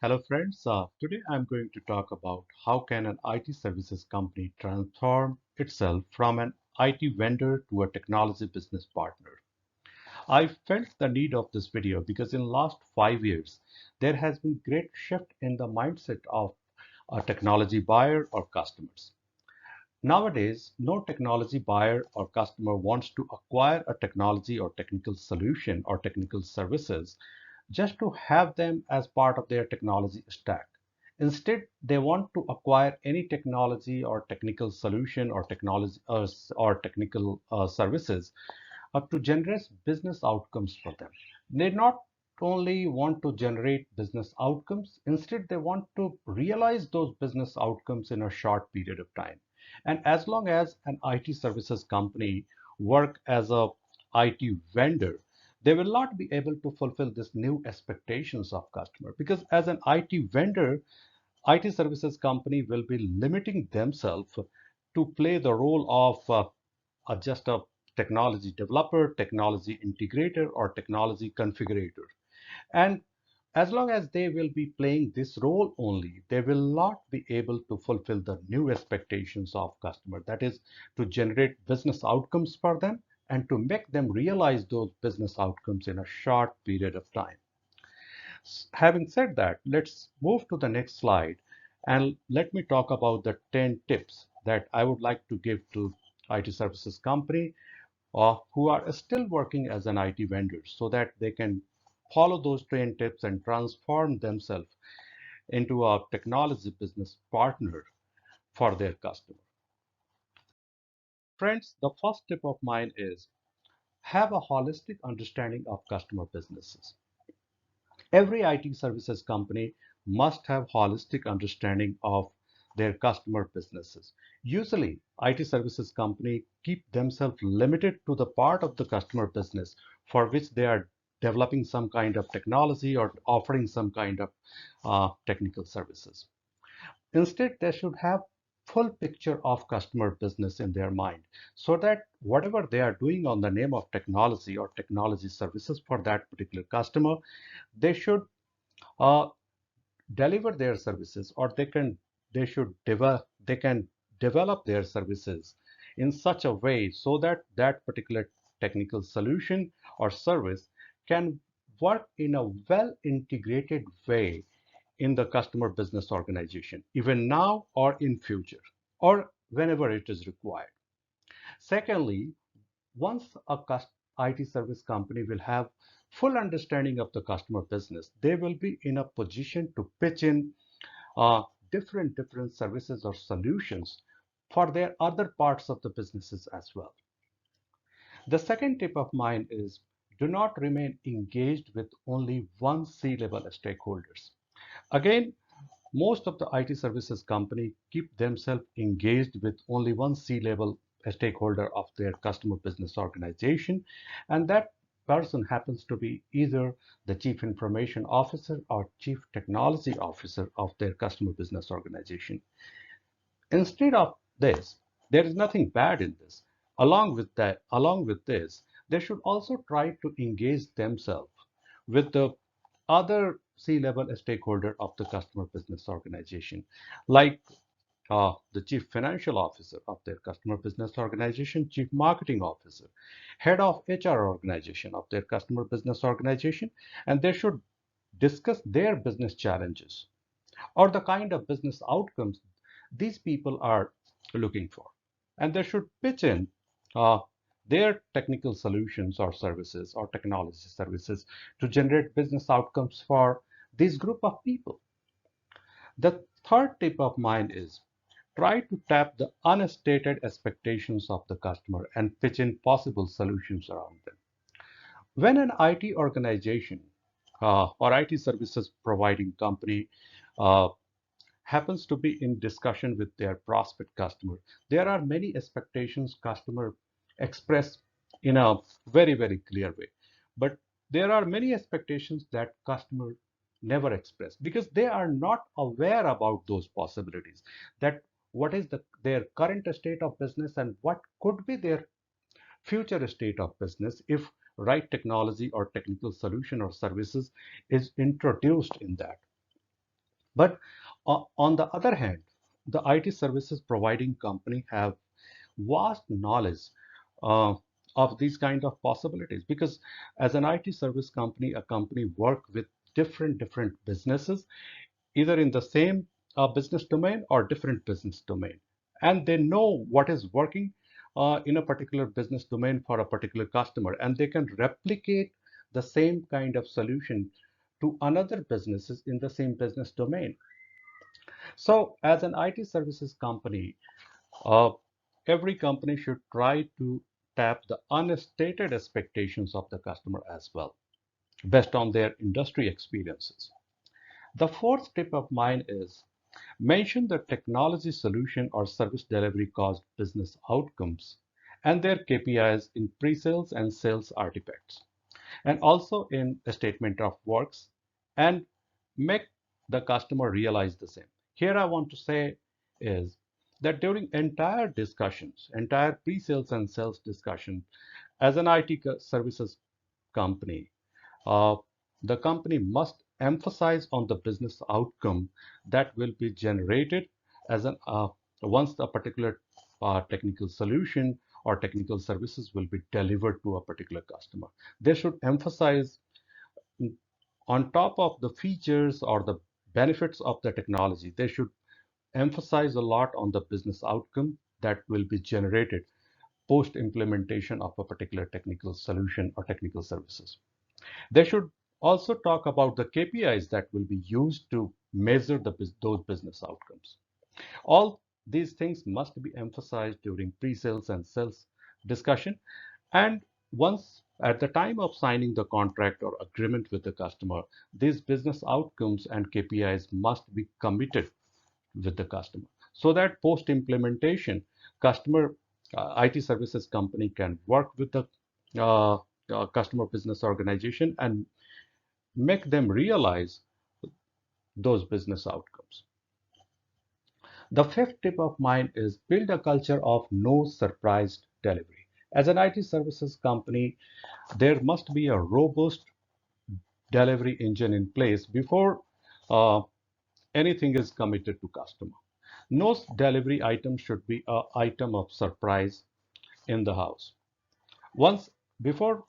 Hello friends, today I'm going to talk about how can an IT services company transform itself from an IT vendor to a technology business partner. I felt the need of this video because in last 5 years, there has been great shift in the mindset of a technology buyer or customers. Nowadays, no technology buyer or customer wants to acquire a technology or technical solution or technical services just to have them as part of their technology stack. Instead, they want to acquire any technology or technical solution or technology or technical services to generate business outcomes for them. They not only want to generate business outcomes, instead they want to realize those business outcomes in a short period of time. And as long as an IT services company work as a IT vendor, they will not be able to fulfill this new expectations of customer because as an IT vendor, IT services company will be limiting themselves to play the role of just a technology developer, technology integrator, or technology configurator. And as long as they will be playing this role only, they will not be able to fulfill the new expectations of customer. That is to generate business outcomes for them and to make them realize those business outcomes in a short period of time. Having said that, let's move to the next slide and let me talk about the 10 tips that I would like to give to IT services company who are still working as an IT vendor so that they can follow those 10 tips and transform themselves into a technology business partner for their customer. Friends, the first tip of mine is have a holistic understanding of customer businesses. Every IT services company must have holistic understanding of their customer businesses. Usually, IT services company keep themselves limited to the part of the customer business for which they are developing some kind of technology or offering some kind of technical services. Instead, they should have full picture of customer business in their mind so that whatever they are doing on the name of technology or technology services for that particular customer, they should uh, deliver their services or they can develop their services in such a way so that that particular technical solution or service can work in a well integrated way in the customer business organization even now or in future or whenever it is required. Secondly, once a IT service company will have full understanding of the customer business, they will be in a position to pitch in uh, different services or solutions for their other parts of the businesses as well. The second tip of mine is do not remain engaged with only one C-level stakeholders. Again, most of the IT services company keep themselves engaged with only one C-level stakeholder of their customer business organization, and that person happens to be either the chief information officer or chief technology officer of their customer business organization. Instead of this, there is nothing bad in this. Along with this, they should also try to engage themselves with the other C-level stakeholder of the customer business organization, like the chief financial officer of their customer business organization, chief marketing officer, head of HR organization of their customer business organization, and they should discuss their business challenges or the kind of business outcomes these people are looking for. And they should pitch in uh, their technical solutions or services or technology services to generate business outcomes for this group of people. The third tip of mine is try to tap the unstated expectations of the customer and pitch in possible solutions around them. When an IT organization or IT services providing company uh, happens to be in discussion with their prospect customer, there are many expectations customer express in a very clear way. But there are many expectations that customer never express because they are not aware about those possibilities that what is their current state of business and what could be their future state of business if right technology or technical solution or services is introduced in that. But on the other hand, the IT services providing company have vast knowledge uh, of these kind of possibilities, because as an IT service company, a company work with different businesses, either in the same business domain or different business domain, and they know what is working in a particular business domain for a particular customer, and they can replicate the same kind of solution to another businesses in the same business domain. So as an IT services company, uh, every company should try to tap the unstated expectations of the customer as well, based on their industry experiences. The fourth tip of mine is mention the technology solution or service delivery caused business outcomes and their KPIs in pre-sales and sales artifacts, and also in a statement of works, and make the customer realize the same. Here I want to say is that during entire discussions, entire pre-sales and sales discussion, as an IT services company, uh, the company must emphasize on the business outcome that will be generated as an once a particular technical solution or technical services will be delivered to a particular customer. They should emphasize, on top of the features or the benefits of the technology, they should emphasize a lot on the business outcome that will be generated post implementation of a particular technical solution or technical services. They should also talk about the KPIs that will be used to measure those business outcomes. All these things must be emphasized during pre-sales and sales discussion. And once at the time of signing the contract or agreement with the customer, these business outcomes and KPIs must be committed with the customer, so that post implementation, customer IT services company can work with the customer business organization and make them realize those business outcomes. The fifth tip of mine is build a culture of no surprise delivery. As an IT services company, there must be a robust delivery engine in place before uh, anything is committed to customer. No delivery item should be an item of surprise in the house. Once before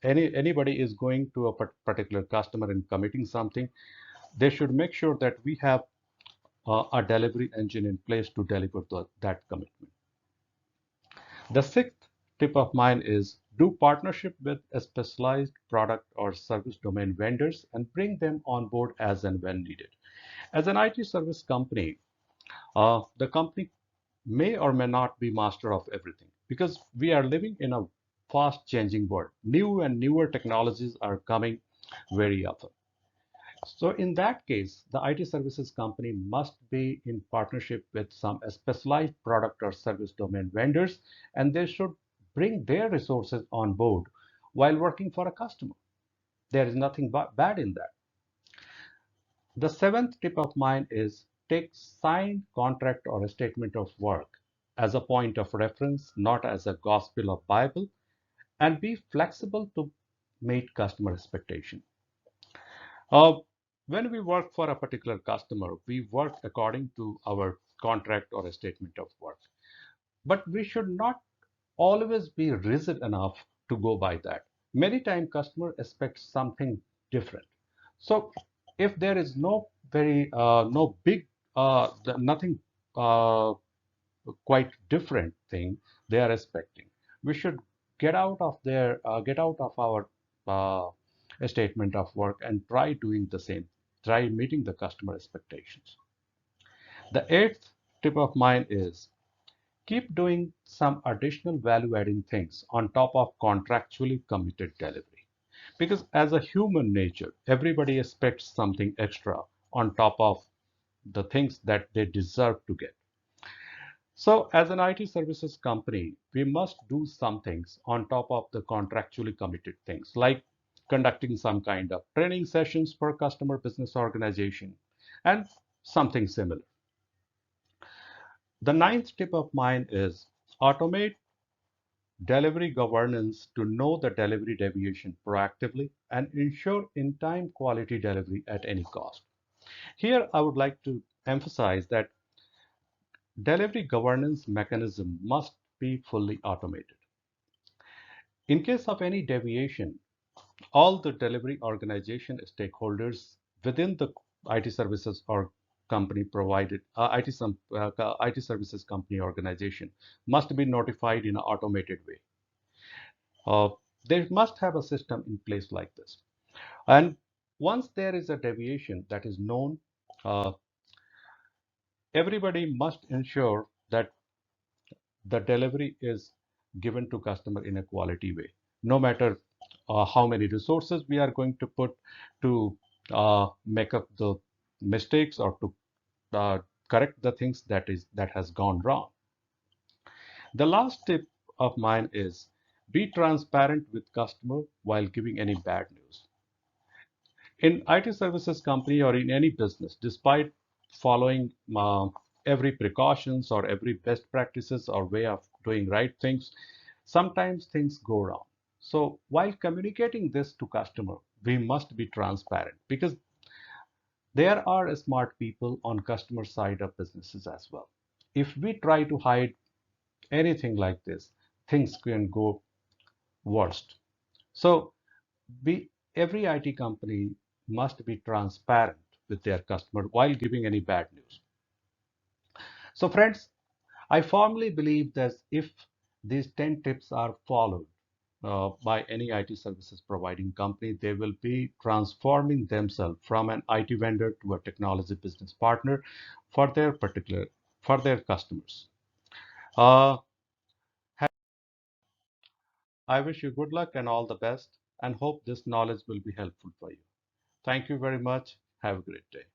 anybody is going to a particular customer and committing something, they should make sure that we have a delivery engine in place to deliver that commitment. The sixth tip of mine is do partnership with a specialized product or service domain vendors and bring them on board as and when needed. As an IT service company, the company may or may not be master of everything, because we are living in a fast changing world. New and newer technologies are coming very often. So in that case, the IT services company must be in partnership with some specialized product or service domain vendors, and they should bring their resources on board while working for a customer. There is nothing bad in that. The seventh tip of mine is take signed contract or a statement of work as a point of reference, not as a gospel or Bible, and be flexible to meet customer expectation. Uh, when we work for a particular customer, we work according to our contract or a statement of work. But we should not always be rigid enough to go by that. Many times customer expects something different. So if there is no big nothing uh, quite different thing they are expecting, we should get out of our uh, statement of work and try doing the same, try meeting the customer expectations. The eighth tip of mine is keep doing some additional value adding things on top of contractually committed delivery, because as a human nature everybody expects something extra on top of the things that they deserve to get. So, as an IT services company, we must do some things on top of the contractually committed things, like conducting some kind of training sessions for customer business organization and something similar. The ninth tip of mine is automate delivery governance to know the delivery deviation proactively and ensure in time quality delivery at any cost. Here, I would like to emphasize that delivery governance mechanism must be fully automated. In case of any deviation, all the delivery organization stakeholders within the IT services or company provided IT services company organization must be notified in an automated way. Uh, they must have a system in place like this. And once there is a deviation that is known, uh, everybody must ensure that the delivery is given to customer in a quality way, no matter how many resources we are going to put to make up the mistakes or to uh, correct the things that has gone wrong. The last tip of mine is be transparent with customer while giving any bad news. In IT services company or in any business, despite following every precautions or every best practices or way of doing right things, sometimes things go wrong. So while communicating this to customer, we must be transparent because there are smart people on customer side of businesses as well. If we try to hide anything like this, things can go worst. So we every IT company must be transparent with their customer while giving any bad news. So friends, I firmly believe that if these 10 tips are followed by any IT services providing company, they will be transforming themselves from an IT vendor to a technology business partner for for their customers. Uh, I wish you good luck and all the best and hope this knowledge will be helpful for you. Thank you very much. Have a great day.